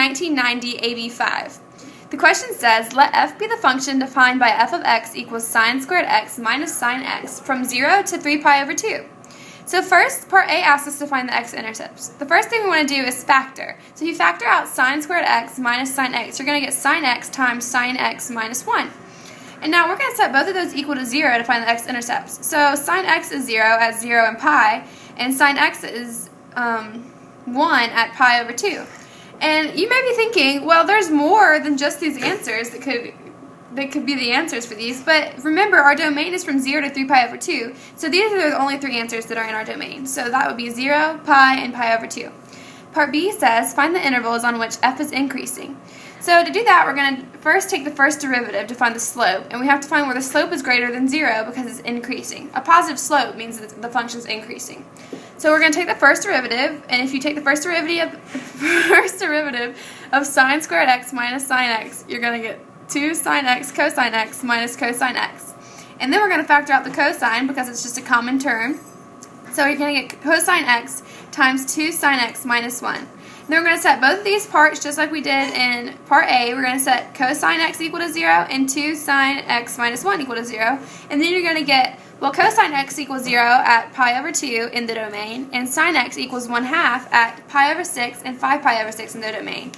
1990 AB5. The question says, let f be the function defined by f of x equals sine squared x minus sine x from 0 to 3 pi over 2. So first, part A asks us to find the x-intercepts. The first thing we want to do is factor. So if you factor out sine squared x minus sine x, you're going to get sine x times sine x minus 1. And now we're going to set both of those equal to 0 to find the x-intercepts. So sine x is 0 at 0 and pi, and sine x is 1 at pi over 2. And you may be thinking, well, there's more than just these answers that could be the answers for these. But remember, our domain is from 0 to 3 pi over 2. So these are the only three answers that are in our domain. So that would be 0, pi, and pi over 2. Part B says, find the intervals on which f is increasing. So to do that, we're going to first take the first derivative to find the slope. And we have to find where the slope is greater than 0 because it's increasing. A positive slope means that the function is increasing. So we're going to take the first derivative, and if you take the first derivative of sine squared x minus sine x, you're going to get 2 sine x cosine x minus cosine x. And then we're going to factor out the cosine because it's just a common term. So you're going to get cosine x times 2 sine x minus 1. And then we're going to set both of these parts just like we did in part A. We're going to set cosine x equal to 0 and 2 sine x minus 1 equal to 0. And then you're going to get, well, cosine x equals 0 at pi over 2 in the domain, and sine x equals 1/2 at pi over 6 and 5 pi over 6 in the domain.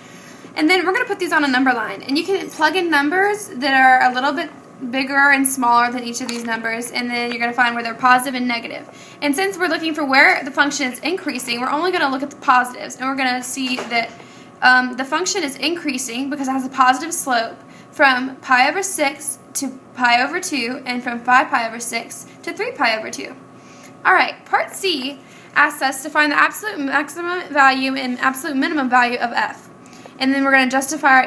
And then we're going to put these on a number line. And you can plug in numbers that are a little bit bigger and smaller than each of these numbers, and then you're going to find where they're positive and negative. And since we're looking for where the function is increasing, we're only going to look at the positives, and we're going to see that the function is increasing because it has a positive slope from pi over 6 to pi over 2, and from 5 pi over 6 to 3 pi over 2. Alright, part C asks us to find the absolute maximum value and absolute minimum value of f. And then we're going to justify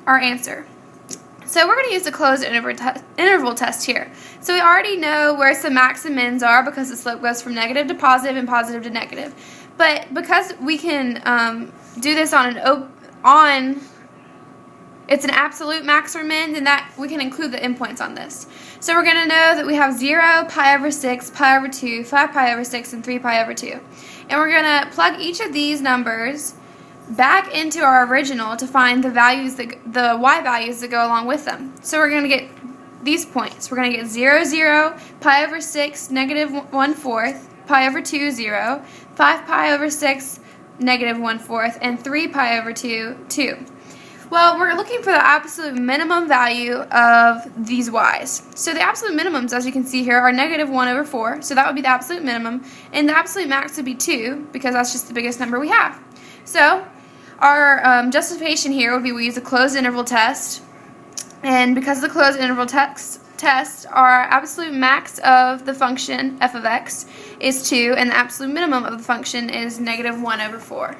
our answer. So we're going to use the closed interval test here. So we already know where some max and mins are because the slope goes from negative to positive and positive to negative. But because we can do this it's an absolute max or min, then that we can include the endpoints on this. So we're going to know that we have 0, pi over 6, pi over 2, 5 pi over 6, and 3 pi over 2. And we're going to plug each of these numbers back into our original to find the y values that go along with them. So we're going to get these points. We're going to get 0, 0, pi over 6, negative 1/4, pi over 2, 0, 5 pi over 6, negative 1/4, and 3 pi over 2, 2. Well, we're looking for the absolute minimum value of these y's. So the absolute minimums, as you can see here, are negative 1/4, so that would be the absolute minimum, and the absolute max would be 2, because that's just the biggest number we have. So our justification here would be we use a closed interval test, and because of the closed interval test, our absolute max of the function f of x is 2, and the absolute minimum of the function is negative 1/4.